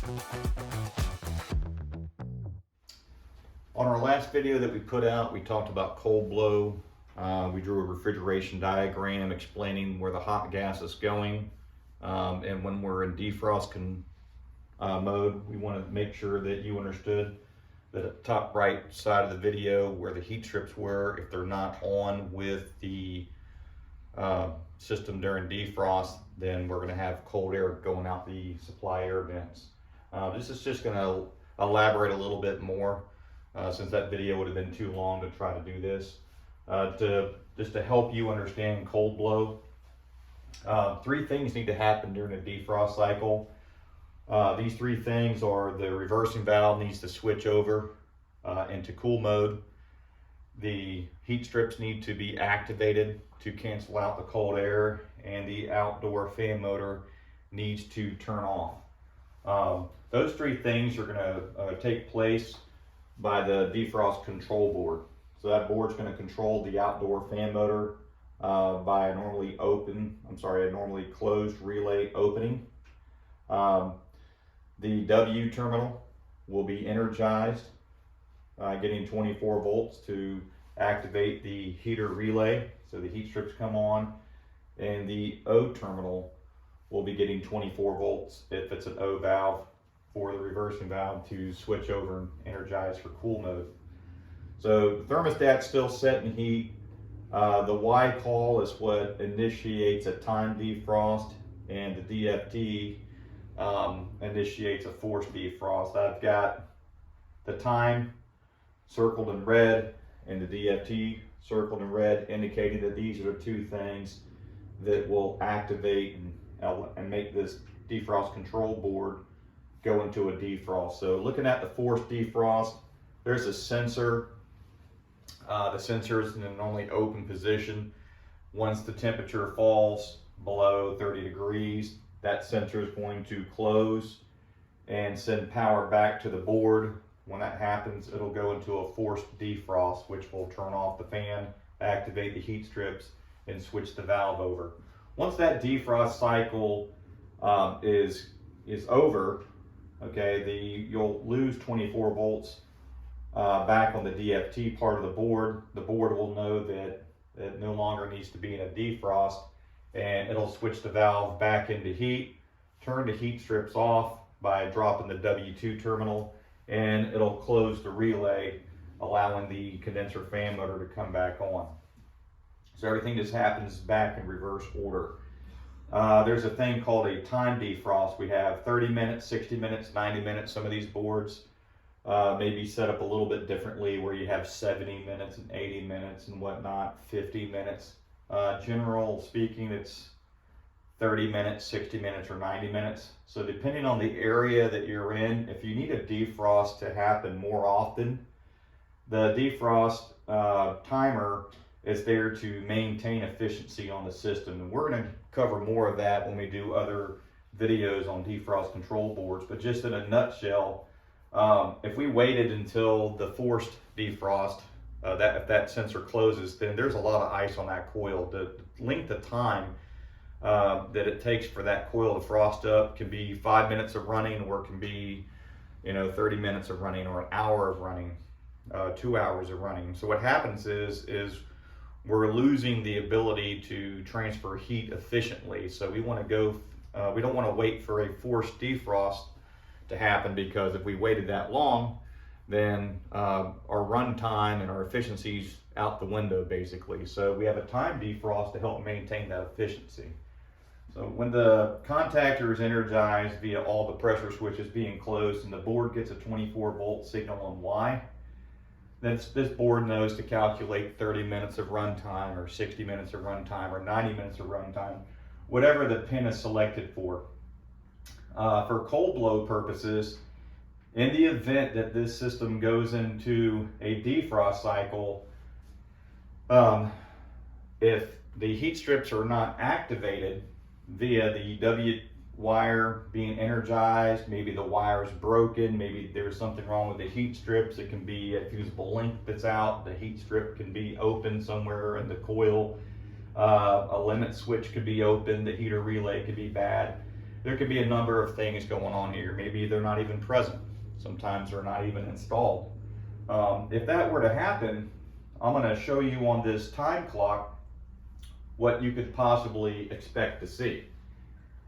On our last video that we put out, we talked about cold blow. We drew a refrigeration diagram explaining where the hot gas is going. And when we're in defrost mode, we want to make sure that you understood that at the top right side of the video where the heat strips were, if they're not on with the system during defrost, then we're going to have cold air going out the supply air vents. This is just going to elaborate a little bit more. Since that video would have been too long to try to do this. Just to help you understand cold blow, 3 things need to happen during a defrost cycle. These 3 things are: the reversing valve needs to switch over into cool mode, the heat strips need to be activated to cancel out the cold air, and the outdoor fan motor needs to turn off. Those 3 things are going to take place by the defrost control board. So that board's going to control the outdoor fan motor by a normally closed relay opening. The W terminal will be energized, getting 24 volts to activate the heater relay, so the heat strips come on, and the O terminal will be getting 24 volts if it's an O valve for the reversing valve to switch over and energize for cool mode. So the thermostat's still set in heat. The Y call is what initiates a time defrost, and the DFT initiates a forced defrost. I've got the time circled in red and the DFT circled in red, indicating that these are the 2 things that will activate and make this defrost control board go into a defrost. So looking at the forced defrost, there's a sensor. The sensor is in a normally open position. Once the temperature falls below 30 degrees, that sensor is going to close and send power back to the board. When that happens, it'll go into a forced defrost, which will turn off the fan, activate the heat strips, and switch the valve over. Once that defrost cycle is over, okay, you'll lose 24 volts back on the DFT part of the board. The board will know that it no longer needs to be in a defrost, and it'll switch the valve back into heat, turn the heat strips off by dropping the W2 terminal, and it'll close the relay, allowing the condenser fan motor to come back on. So everything just happens back in reverse order. There's a thing called a time defrost. We have 30 minutes, 60 minutes, 90 minutes. Some of these boards may be set up a little bit differently, where you have 70 minutes and 80 minutes and whatnot, 50 minutes. General speaking, it's 30 minutes, 60 minutes, or 90 minutes. So depending on the area that you're in, if you need a defrost to happen more often, the defrost timer is there to maintain efficiency on the system. And we're going to cover more of that when we do other videos on defrost control boards. But just in a nutshell, if we waited until the forced defrost, if that sensor closes, then there's a lot of ice on that coil. The length of time that it takes for that coil to frost up can be 5 minutes of running, or it can be 30 minutes of running, or an hour of running, 2 hours of running. So what happens is we're losing the ability to transfer heat efficiently. So we want to go, we don't want to wait for a forced defrost to happen, because if we waited that long, then our run time and our efficiency's out the window basically. So we have a time defrost to help maintain that efficiency. So when the contactor is energized via all the pressure switches being closed, and the board gets a 24 volt signal on Y, then this board knows to calculate 30 minutes of runtime, or 60 minutes of runtime, or 90 minutes of runtime, whatever the pin is selected for. For cold blow purposes, in the event that this system goes into a defrost cycle, if the heat strips are not activated via the W wire being energized, maybe the wire is broken, maybe there's something wrong with the heat strips. It can be a fusible link that's out, the heat strip can be open somewhere in the coil, a limit switch could be open, the heater relay could be bad. there could be a number of things going on here. Maybe they're not even present. Sometimes they're not even installed. If that were to happen, I'm going to show you on this time clock what you could possibly expect to see.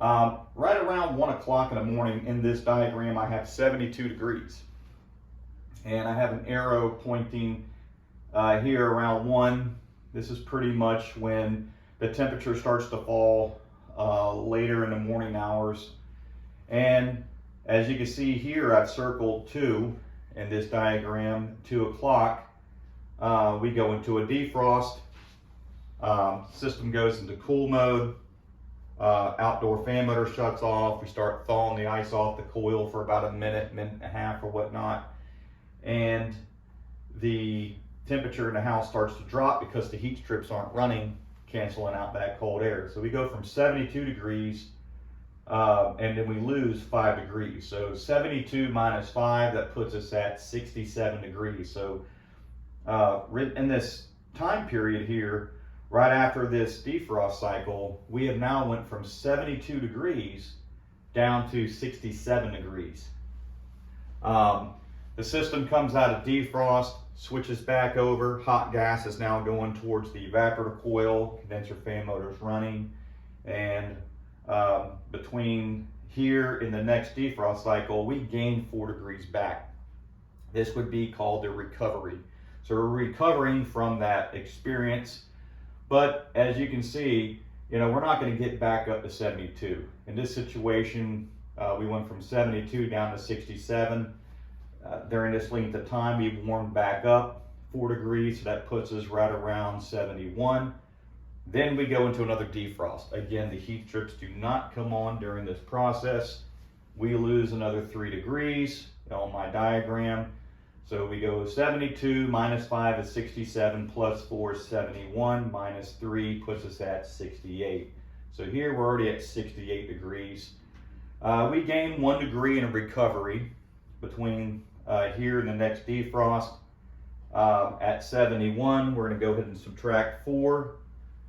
Right around 1 o'clock in the morning in this diagram, I have 72 degrees. And I have an arrow pointing here around 1. This is pretty much when the temperature starts to fall later in the morning hours. And as you can see here, I've circled 2 in this diagram, 2 o'clock. We go into a defrost. System goes into cool mode. Outdoor fan motor shuts off. We start thawing the ice off the coil for about a minute, minute and a half or whatnot. And the temperature in the house starts to drop because the heat strips aren't running, canceling out that cold air. So we go from 72 degrees and then we lose 5 degrees. So 72 minus 5, that puts us at 67 degrees. So in this time period here, right after this defrost cycle, we have now went from 72 degrees down to 67 degrees. The system comes out of defrost, switches back over. Hot gas is now going towards the evaporator coil. Condenser fan motor is running. And between here and the next defrost cycle, we gain 4 degrees back. This would be called the recovery. So we're recovering from that experience. But as you can see, we're not going to get back up to 72. In this situation, we went from 72 down to 67. During this length of time, we've warmed back up 4 degrees, so that puts us right around 71. Then we go into another defrost. Again, the heat strips do not come on during this process. We lose another 3 degrees on my diagram. So we go 72 minus 5 is 67, plus 4 is 71, minus 3 puts us at 68. So here we're already at 68 degrees. We gain 1 degree in recovery between here and the next defrost. At 71, we're going to go ahead and subtract 4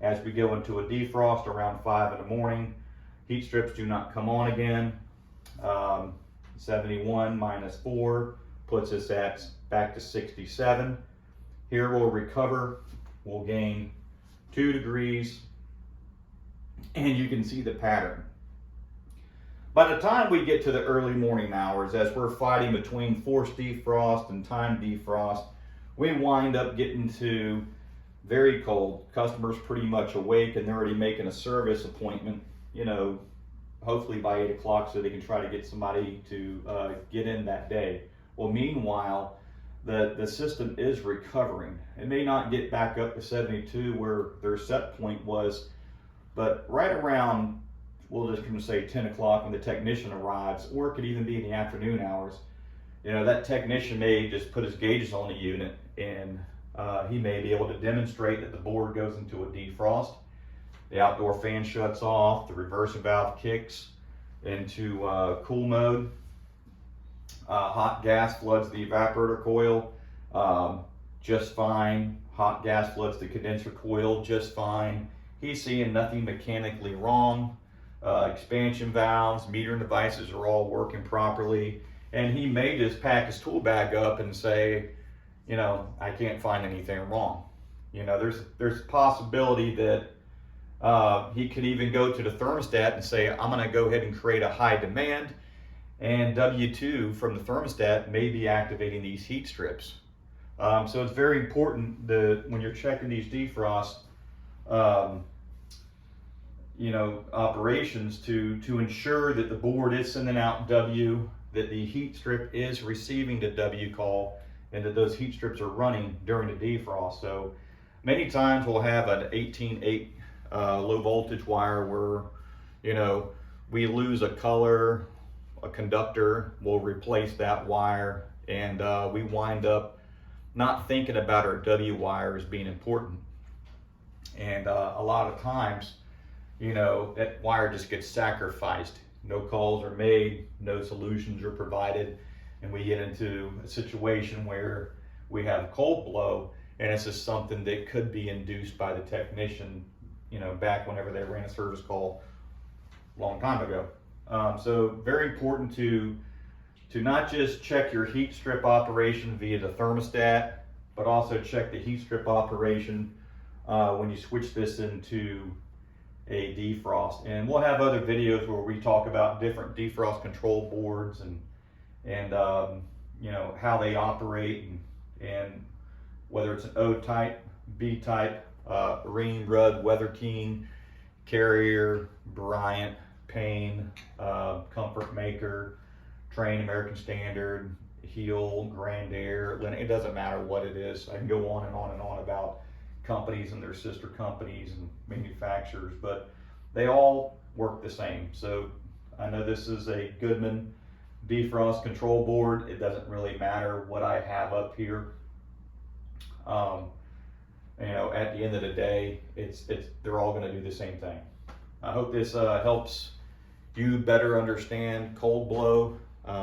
as we go into a defrost around 5 in the morning. Heat strips do not come on again. 71 minus 4 puts us at back to 67. Here we'll recover, we'll gain 2 degrees, and you can see the pattern. By the time we get to the early morning hours, as we're fighting between forced defrost and time defrost, we wind up getting to very cold. Customers pretty much awake and they're already making a service appointment, hopefully by 8 o'clock so they can try to get somebody to get in that day. Well, meanwhile, the system is recovering. It may not get back up to 72 where their set point was, but right around, we'll just say 10 o'clock when the technician arrives, or it could even be in the afternoon hours, that technician may just put his gauges on the unit and he may be able to demonstrate that the board goes into a defrost, the outdoor fan shuts off, the reverser valve kicks into cool mode. Hot gas floods the evaporator coil just fine. Hot gas floods the condenser coil just fine. He's seeing nothing mechanically wrong. Expansion valves, metering devices are all working properly. And he may just pack his tool bag up and say, I can't find anything wrong. There's a possibility that he could even go to the thermostat and say, I'm going to go ahead and create a high demand. And W2 from the thermostat may be activating these heat strips. So it's very important that when you're checking these defrost, operations to ensure that the board is sending out W, that the heat strip is receiving the W call, and that those heat strips are running during the defrost. So many times we'll have an 18/8 low voltage wire where, we lose a color, a conductor, we'll replace that wire, and we wind up not thinking about our W wire as being important. And a lot of times, that wire just gets sacrificed. No calls are made, no solutions are provided, and we get into a situation where we have cold blow, and it's just something that could be induced by the technician, back whenever they ran a service call a long time ago. So very important to not just check your heat strip operation via the thermostat, but also check the heat strip operation when you switch this into a defrost. And we'll have other videos where we talk about different defrost control boards and you know, how they operate and whether it's an O type, B type, Ring, Rudd, Weather King, Carrier, Bryant, Payne, Comfort Maker, Train, American Standard, Heel, Grand Air. It doesn't matter what it is. I can go on and on and on about companies and their sister companies and manufacturers, but they all work the same. So I know this is a Goodman defrost control board. It doesn't really matter what I have up here. You know, at the end of the day, they're all going to do the same thing. I hope this helps you better understand cold blow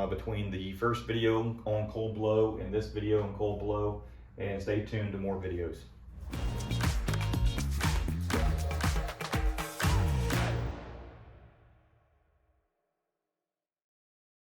between the first video on cold blow and this video on cold blow, and stay tuned to more videos.